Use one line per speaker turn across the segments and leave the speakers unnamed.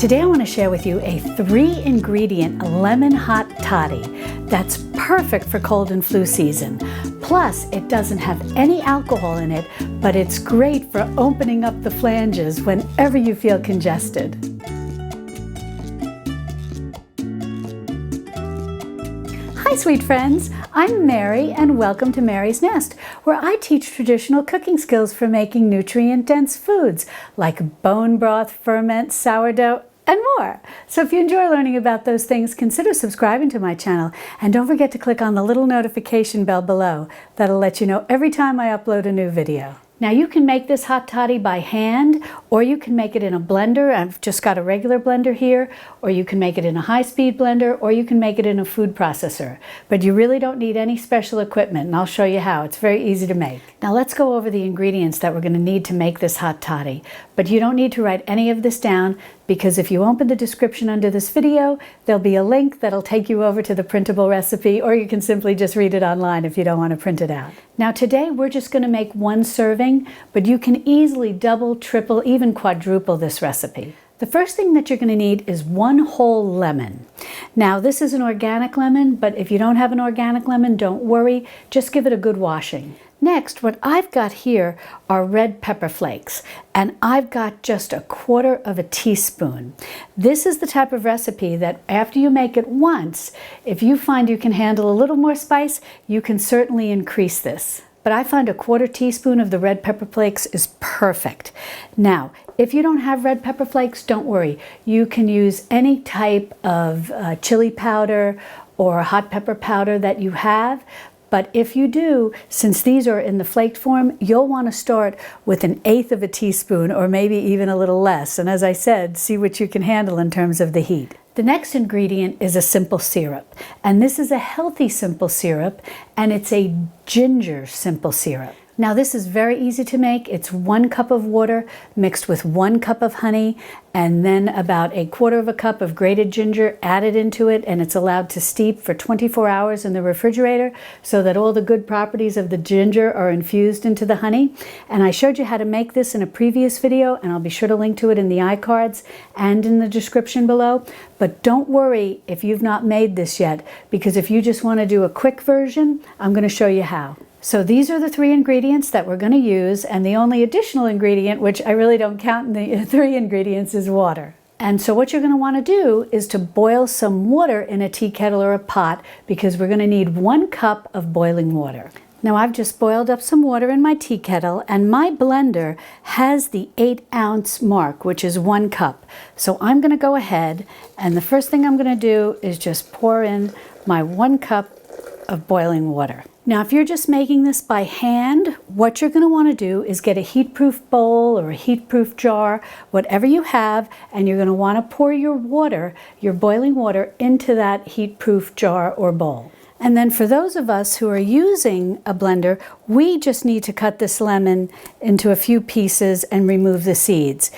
Today I want to share with you a 3-ingredient lemon hot toddy that's perfect for cold and flu season. Plus, it doesn't have any alcohol in it, but it's great for opening up the flanges whenever you feel congested. Hi sweet friends, I'm Mary and welcome to Mary's Nest, where I teach traditional cooking skills for making nutrient-dense foods like bone broth, ferment, sourdough, and more. So if you enjoy learning about those things, consider subscribing to my channel and don't forget to click on the little notification bell below. That'll let you know every time I upload a new video. Now you can make this hot toddy by hand, or you can make it in a blender. I've just got a regular blender here, or you can make it in a high-speed blender, or you can make it in a food processor. But you really don't need any special equipment, and I'll show you how. It's very easy to make. Now let's go over the ingredients that we're going to need to make this hot toddy. But you don't need to write any of this down, because if you open the description under this video, there'll be a link that'll take you over to the printable recipe, or you can simply just read it online if you don't want to print it out. Now today we're just going to make one serving, but you can easily double, triple, even quadruple this recipe. The first thing that you're going to need is 1 whole lemon. Now this is an organic lemon, but if you don't have an organic lemon, don't worry, just give it a good washing. Next, what I've got here are red pepper flakes, and I've got just 1/4 teaspoon. This is the type of recipe that after you make it once, if you find you can handle a little more spice, you can certainly increase this. But I find 1/4 teaspoon of the red pepper flakes is perfect. Now, if you don't have red pepper flakes, don't worry. You can use any type of chili powder or hot pepper powder that you have. But if you do, since these are in the flaked form, you'll want to start with 1/8 teaspoon or maybe even a little less. And as I said, see what you can handle in terms of the heat. The next ingredient is a simple syrup. And this is a healthy simple syrup, and it's a ginger simple syrup. Now this is very easy to make. It's 1 cup of water mixed with 1 cup of honey, and then about 1/4 cup of grated ginger added into it, and it's allowed to steep for 24 hours in the refrigerator so that all the good properties of the ginger are infused into the honey. And I showed you how to make this in a previous video, and I'll be sure to link to it in the iCards and in the description below. But don't worry if you've not made this yet, because if you just want to do a quick version, I'm going to show you how. So these are the 3 ingredients that we're going to use, and the only additional ingredient, which I really don't count in the 3 ingredients, is water. And so what you're going to want to do is to boil some water in a tea kettle or a pot, because we're going to need 1 cup of boiling water. Now I've just boiled up some water in my tea kettle, and my blender has the 8-ounce mark, which is 1 cup. So I'm going to go ahead, and the first thing I'm going to do is just pour in my 1 cup of boiling water. Now, if you're just making this by hand, what you're going to want to do is get a heat-proof bowl or a heat-proof jar, whatever you have, and you're going to want to pour your water, your boiling water, into that heat-proof jar or bowl. And then for those of us who are using a blender, we just need to cut this lemon into a few pieces and remove the seeds.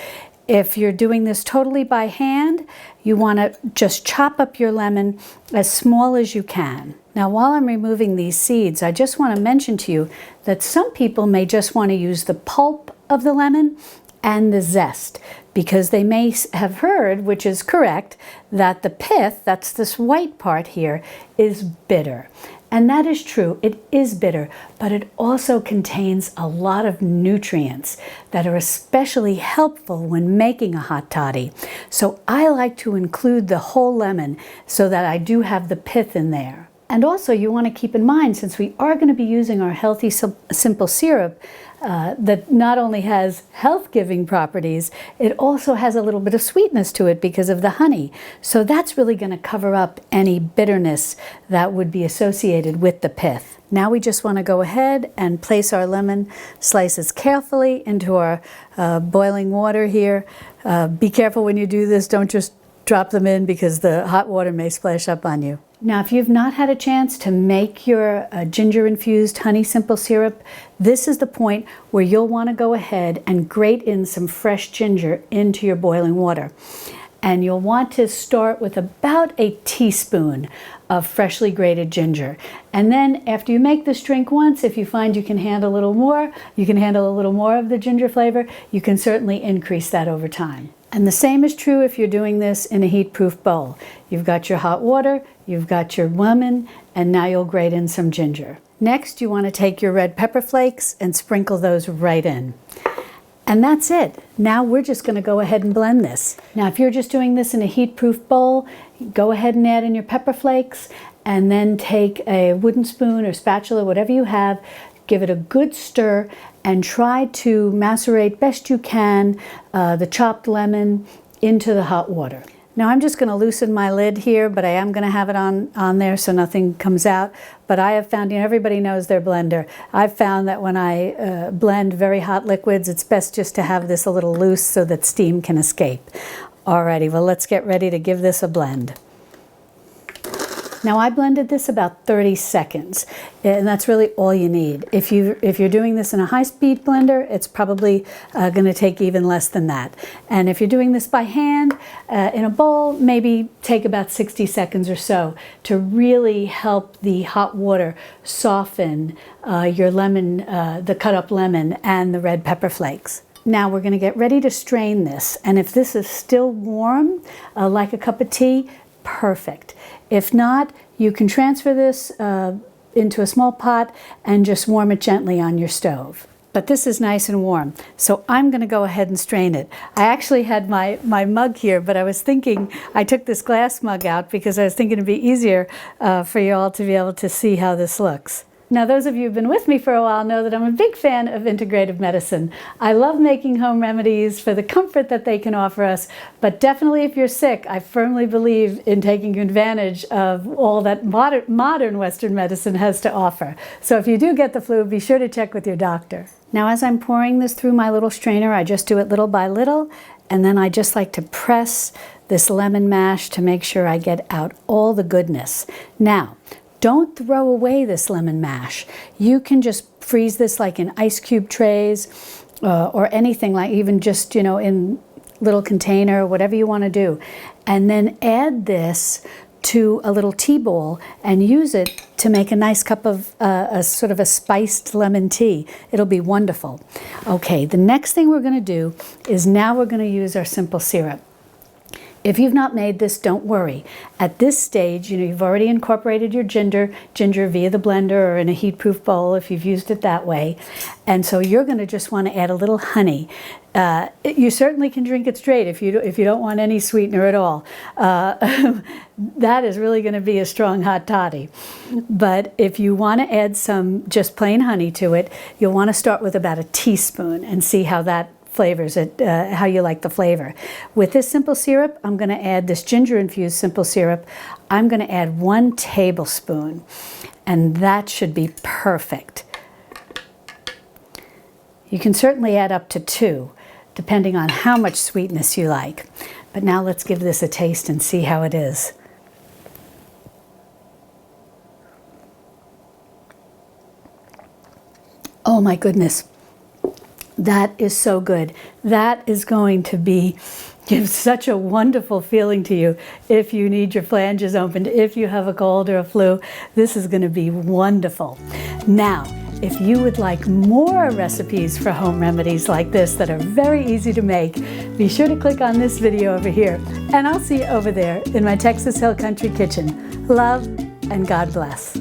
If you're doing this totally by hand, you want to just chop up your lemon as small as you can. Now, while I'm removing these seeds, I just want to mention to you that some people may just want to use the pulp of the lemon and the zest, because they may have heard, which is correct, that the pith, that's this white part here, is bitter. And that is true, it is bitter, but it also contains a lot of nutrients that are especially helpful when making a hot toddy. So I like to include the whole lemon so that I do have the pith in there. And also you want to keep in mind, since we are going to be using our healthy simple syrup that not only has health-giving properties, it also has a little bit of sweetness to it because of the honey. So that's really going to cover up any bitterness that would be associated with the pith. Now we just want to go ahead and place our lemon slices carefully into our boiling water here. Be careful when you do this. Don't just drop them in, because the hot water may splash up on you. Now, if you've not had a chance to make your ginger-infused honey simple syrup, this is the point where you'll want to go ahead and grate in some fresh ginger into your boiling water. And you'll want to start with about a teaspoon of freshly grated ginger. And then after you make this drink once, if you find you can handle a little more, you can handle a little more of the ginger flavor, you can certainly increase that over time. And the same is true if you're doing this in a heat-proof bowl. You've got your hot water, you've got your lemon, and now you'll grate in some ginger. Next, you want to take your red pepper flakes and sprinkle those right in. And that's it. Now we're just going to go ahead and blend this. Now if you're just doing this in a heat-proof bowl, go ahead and add in your pepper flakes and then take a wooden spoon or spatula, whatever you have, give it a good stir and try to macerate best you can the chopped lemon into the hot water. Now I'm just going to loosen my lid here, but I am going to have it on there so nothing comes out. But I have found, everybody knows their blender. I've found that when I blend very hot liquids, it's best just to have this a little loose so that steam can escape. Alrighty, well let's get ready to give this a blend. Now I blended this about 30 seconds, and that's really all you need. If you're doing this in a high-speed blender, it's probably going to take even less than that. And if you're doing this by hand in a bowl, maybe take about 60 seconds or so to really help the hot water soften your lemon, the cut-up lemon and the red pepper flakes. Now we're going to get ready to strain this, and if this is still warm, like a cup of tea, perfect. If not, you can transfer this into a small pot and just warm it gently on your stove. But this is nice and warm, so I'm going to go ahead and strain it. I actually had my mug here, but I was thinking, I took this glass mug out because I was thinking it'd be easier for you all to be able to see how this looks. Now, those of you who've been with me for a while know that I'm a big fan of integrative medicine. I love making home remedies for the comfort that they can offer us, but definitely if you're sick, I firmly believe in taking advantage of all that modern Western medicine has to offer. So if you do get the flu, be sure to check with your doctor. Now, as I'm pouring this through my little strainer, I just do it little by little, and then I just like to press this lemon mash to make sure I get out all the goodness. Now, don't throw away this lemon mash. You can just freeze this like in ice cube trays or anything, like even just, in little container, whatever you want to do. And then add this to a little tea bowl and use it to make a nice cup of a sort of a spiced lemon tea. It'll be wonderful. Okay, the next thing we're going to do is now we're going to use our simple syrup. If you've not made this, don't worry. At this stage, you've already incorporated your ginger via the blender or in a heat-proof bowl if you've used it that way. And so you're going to just want to add a little honey. You certainly can drink it straight if you don't want any sweetener at all. That is really going to be a strong hot toddy. But if you want to add some just plain honey to it, you'll want to start with about a teaspoon and see how that flavors it, how you like the flavor. With this simple syrup, I'm going to add this ginger-infused simple syrup. I'm going to add 1 tablespoon, and that should be perfect. You can certainly add up to 2, depending on how much sweetness you like. But now let's give this a taste and see how it is. Oh my goodness. That is so good. That is going to give such a wonderful feeling to you if you need your phalanges opened, if you have a cold or a flu. This is going to be wonderful. Now, if you would like more recipes for home remedies like this that are very easy to make, be sure to click on this video over here, and I'll see you over there in my Texas Hill Country kitchen. Love and God bless.